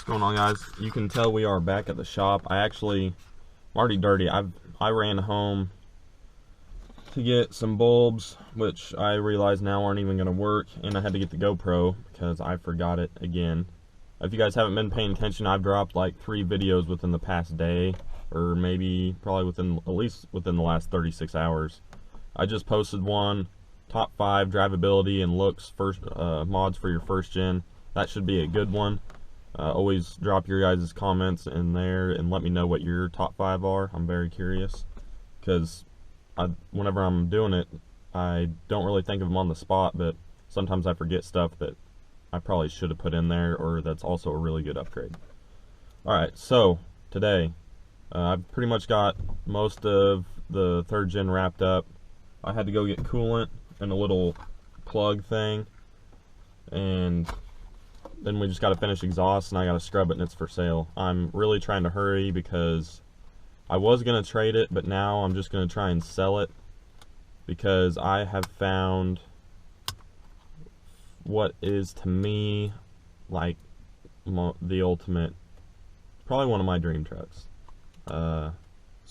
Going on, guys? You can tell we are back at the shop. I'm already dirty. I ran home to get some bulbs, which I realize now aren't even going to work, and I had to get the GoPro because I forgot it again. If you guys haven't been paying attention, I've dropped like 3 videos within the past day, or maybe probably at least within the last 36 hours. I just posted one, top 5 drivability and looks mods for your first gen. That should be a good one. Always drop your guys' comments in there and let me know what your top 5 are. I'm very curious, because whenever I'm doing it, I don't really think of them on the spot, but sometimes I forget stuff that I probably should have put in there, or that's also a really good upgrade. Alright, so today I've pretty much got most of the 3rd gen wrapped up. I had to go get coolant and a little plug thing, and then we just got to finish exhaust, and I got to scrub it, and it's for sale. I'm really trying to hurry because I was going to trade it, but now I'm just going to try and sell it, because I have found what is, to me, like the ultimate, probably one of my dream trucks. So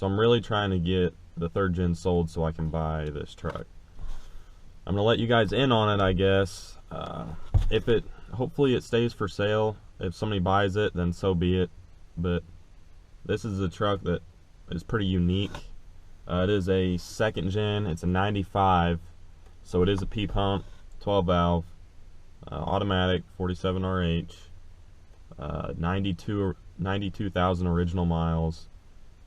I'm really trying to get the 3rd gen sold so I can buy this truck. I'm going to let you guys in on it, I guess. Hopefully it stays for sale. If somebody buys it, then so be it. But this is a truck that is pretty unique. It is a 2nd gen. It's a 95, so it is a P-pump, 12 valve, automatic, 47 RH, 92,000 original miles.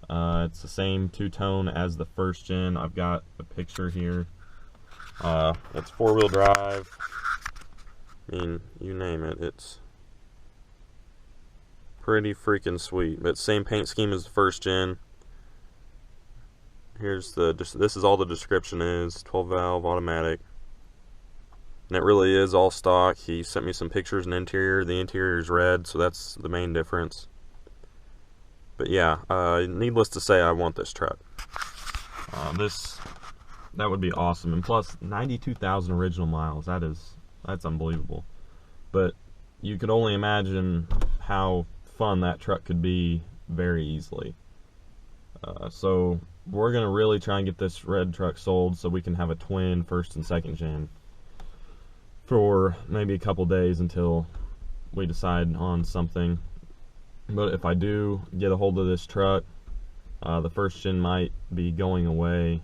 It's the same 2-tone as the 1st gen. I've got a picture here. It's 4-wheel drive. I mean, you name it, it's pretty freaking sweet. But same paint scheme as the 1st gen. Here's this is all the description is. 12 valve, automatic. And it really is all stock. He sent me some pictures and interior. The interior is red, so that's the main difference. But yeah, needless to say, I want this truck. That would be awesome. And plus, 92,000 original miles. That's unbelievable. But you could only imagine how fun that truck could be very easily. So we're going to really try and get this red truck sold so we can have a twin 1st and 2nd gen for maybe a couple days until we decide on something. But if I do get a hold of this truck, the 1st gen might be going away,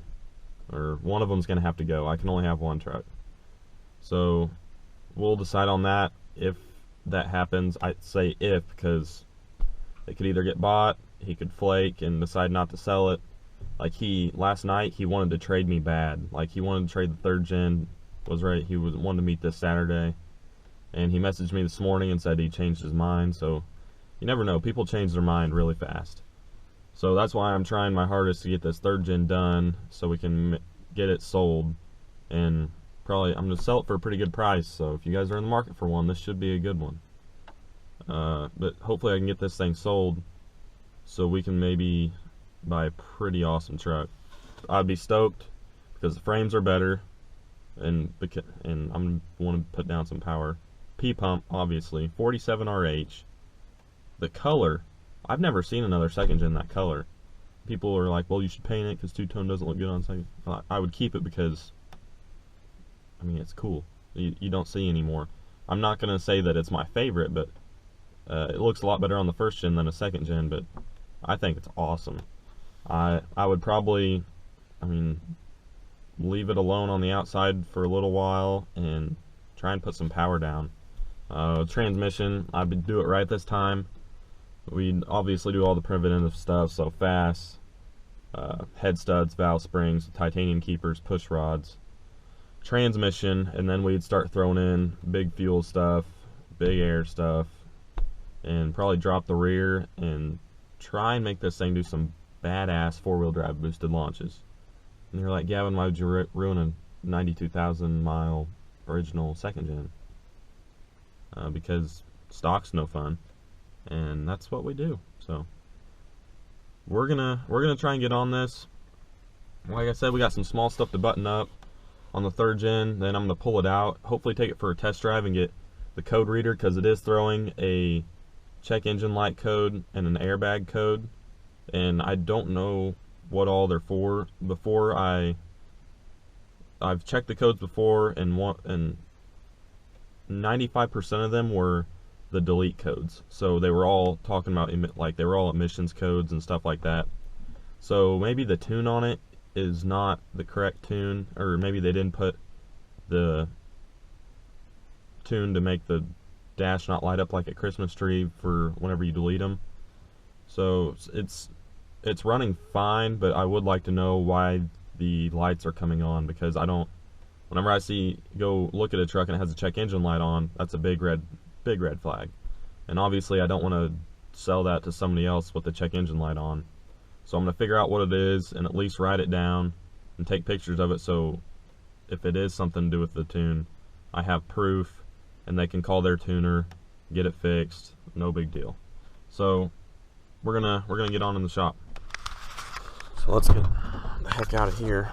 or one of them's going to have to go. I can only have one truck. So we'll decide on that if that happens. I say if, because it could either get bought, he could flake and decide not to sell it. Like last night, he wanted to trade me bad. Like, he wanted to trade the 3rd gen, he wanted to meet this Saturday. And he messaged me this morning and said he changed his mind. So you never know, people change their mind really fast. So that's why I'm trying my hardest to get this 3rd gen done so we can get it sold. And I'm going to sell it for a pretty good price, so if you guys are in the market for one, this should be a good one. But hopefully I can get this thing sold so we can maybe buy a pretty awesome truck. I'd be stoked because the frames are better, and I'm want to put down some power. P-pump, obviously, 47 RH. The color, I've never seen another 2nd gen that color. people are like, well, you should paint it because two-tone doesn't look good on second. I would keep it because, I mean, it's cool. You don't see anymore. I'm not going to say that it's my favorite, but it looks a lot better on the first gen than a second gen, but I think it's awesome. I would probably, I mean, leave it alone on the outside for a little while and try and put some power down. Transmission, I would do it right this time. We'd obviously do all the preventative stuff, so fast, head studs, valve springs, titanium keepers, push rods, transmission, and then we'd start throwing in big fuel stuff, big air stuff, and probably drop the rear and try and make this thing do some badass four-wheel drive boosted launches. And you're like, Gavin, why would you ruin a 92,000 mile original second gen? Because stock's no fun, and that's what we do. So we're gonna try and get on this. Like I said, we got some small stuff to button up on the third gen. Then I'm gonna pull it out, hopefully take it for a test drive and get the code reader, because it is throwing a check engine light code and an airbag code, and I don't know what all they're for. I've checked the codes before, and 95% of them were the delete codes. So they were all talking about they were all emissions codes and stuff like that. So maybe the tune on it is not the correct tune, or maybe they didn't put the tune to make the dash not light up like a Christmas tree for whenever you delete them. So it's running fine, but I would like to know why the lights are coming on, because whenever I go look at a truck and it has a check engine light on, that's a big red flag. And obviously I don't want to sell that to somebody else with the check engine light on. So I'm going to figure out what it is and at least write it down and take pictures of it, so if it is something to do with the tune, I have proof and they can call their tuner, get it fixed, no big deal. So we're gonna get on in the shop. So let's get the heck out of here.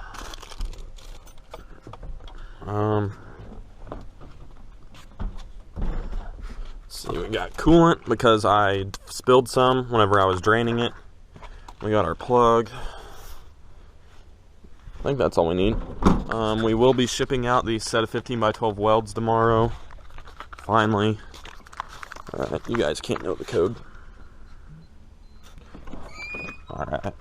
See, we got coolant because I spilled some whenever I was draining it. We got our plug. I think that's all we need. We will be shipping out these set of 15x12 welds tomorrow. Finally. Alright, you guys can't know the code. Alright.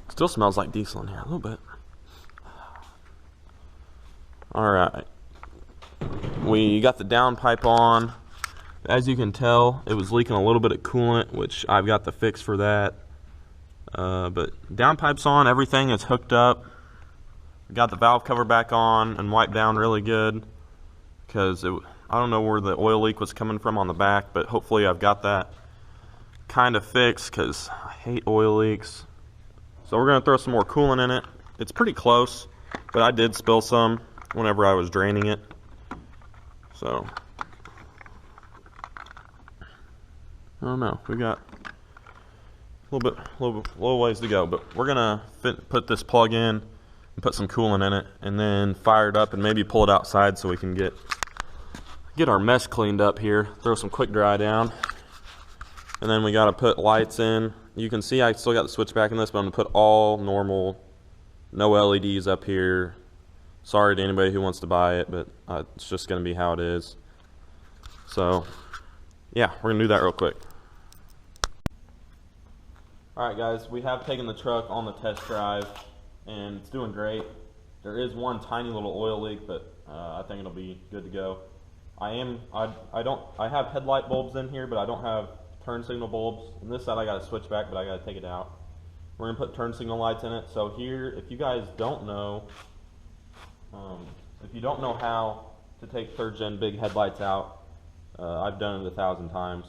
Still smells like diesel in here a little bit. Alright. We got the downpipe on. As you can tell, it was leaking a little bit of coolant, which I've got the fix for that. But downpipe's on, everything is hooked up. We got the valve cover back on and wiped down really good, because I don't know where the oil leak was coming from on the back, but hopefully I've got that kind of fixed, because I hate oil leaks. So we're going to throw some more coolant in it. It's pretty close, but I did spill some whenever I was draining it. So I don't know. We got a little ways to go, but we're gonna put this plug in and put some coolant in it, and then fire it up and maybe pull it outside so we can get our mesh cleaned up here. Throw some quick dry down, and then we got to put lights in. You can see I still got the switch back in this, but I'm gonna put all normal, no LEDs up here. Sorry to anybody who wants to buy it, but it's just gonna be how it is. So yeah, we're gonna do that real quick. Alright guys, we have taken the truck on the test drive and it's doing great. There is one tiny little oil leak, but I think it'll be good to go. I have headlight bulbs in here, but I don't have turn signal bulbs. On this side I got a switch back, but I got to take it out. We're going to put turn signal lights in it. So here, if you guys don't know, how to take third gen big headlights out, I've done it 1,000 times.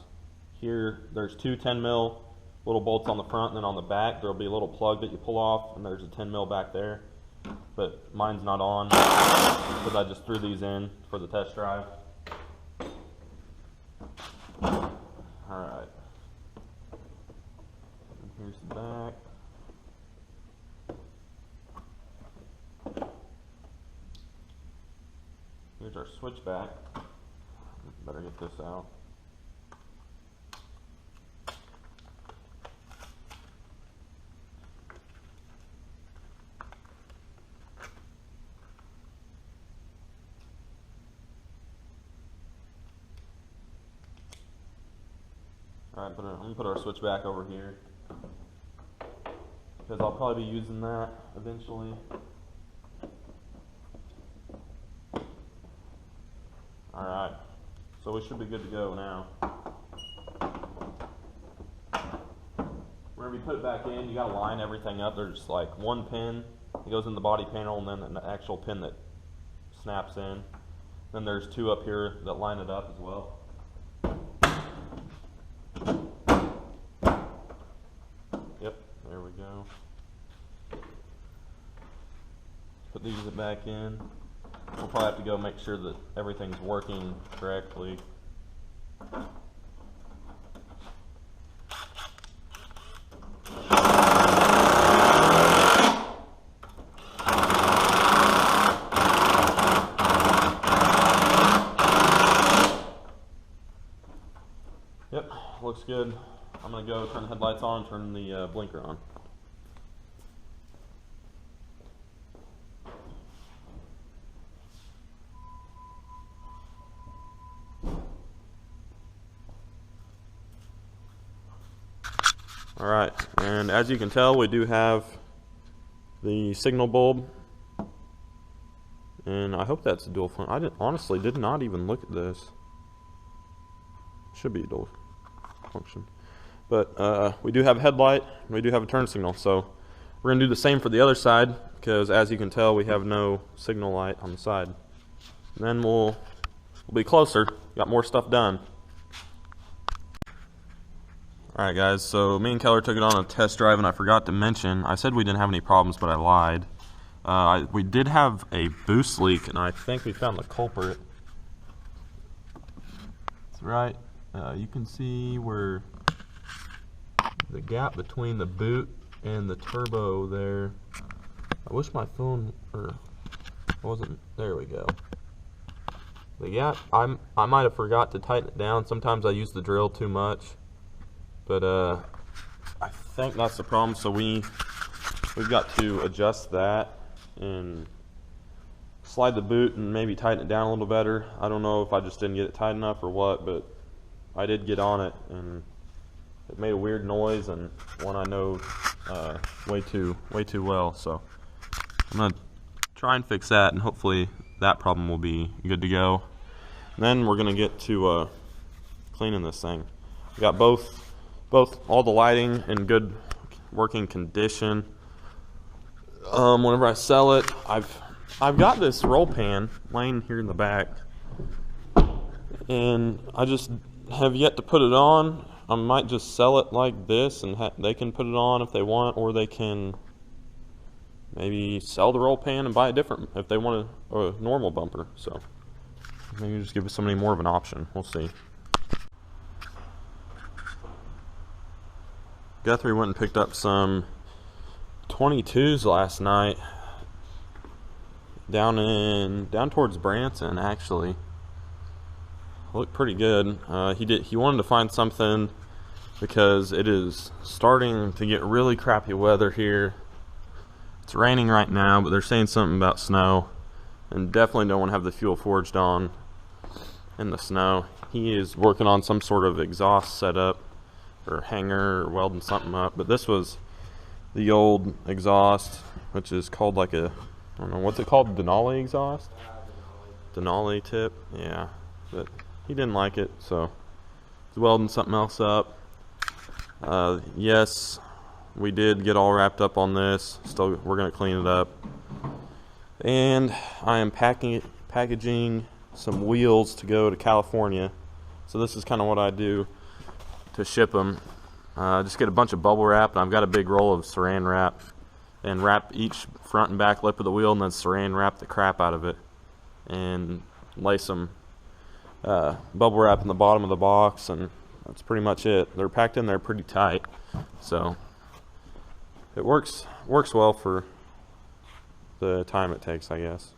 Here, there's two 10 mil little bolts on the front, and then on the back there'll be a little plug that you pull off, and there's a 10 mil back there, but mine's not on because I just threw these in for the test drive. Alright, here's the back. Here's our switchback. Better get this out. Alright, I'm going to put our switch back over here, because I'll probably be using that eventually. Alright, so we should be good to go now. Whenever you put it back in, you gotta line everything up. There's like one pin that goes in the body panel, and then an actual pin that snaps in. Then there's two up here that line it up as well. Yep, there we go. Put these back in. We'll probably have to go make sure that everything's working correctly. Yep, looks good. I'm going to go turn the headlights on and turn the blinker on. Alright, and as you can tell, we do have the signal bulb, and I hope that's a dual function. I honestly did not even look at this. Should be a dual function. But we do have a headlight, and we do have a turn signal, so we're going to do the same for the other side, because as you can tell, we have no signal light on the side. And then we'll be closer, got more stuff done. Alright guys, so me and Keller took it on a test drive, and I forgot to mention, I said we didn't have any problems, but I lied. We did have a boost leak, and I think we found the culprit. That's right. You can see where the gap between the boot and the turbo there. I wish my phone wasn't. There we go. The gap. I might have forgot to tighten it down. Sometimes I use the drill too much. But I think that's the problem, so we've got to adjust that and slide the boot and maybe tighten it down a little better. I don't know if I just didn't get it tight enough or what, but I did get on it and it made a weird noise, and one I know way too well. So I'm gonna try and fix that, and hopefully that problem will be good to go. And then we're gonna get to cleaning this thing. We got both all the lighting in good working condition. Whenever I sell it, I've got this roll pan laying here in the back, and I just have yet to put it on. I might just sell it like this, and they can put it on if they want, or they can maybe sell the roll pan and buy a different if they want a normal bumper. So maybe just give somebody more of an option. We'll see. Guthrie went and picked up some 22s last night down towards Branson. Actually, looked pretty good. He wanted to find something because it is starting to get really crappy weather here. It's raining right now, but they're saying something about snow, and definitely don't want to have the fuel forged on in the snow. He is working on some sort of exhaust setup or hanger or welding something up, but this was the old exhaust, which is called like I don't know, what's it called, Denali exhaust? Denali tip, yeah, but he didn't like it, so he's welding something else up. Yes, we did get all wrapped up on this. Still, we're going to clean it up, and I am packaging some wheels to go to California. So this is kind of what I do to ship them. Just get a bunch of bubble wrap, and I've got a big roll of saran wrap, and wrap each front and back lip of the wheel, and then saran wrap the crap out of it, and lay some bubble wrap in the bottom of the box, and that's pretty much it. They're packed in there pretty tight, so it works well for the time it takes, I guess.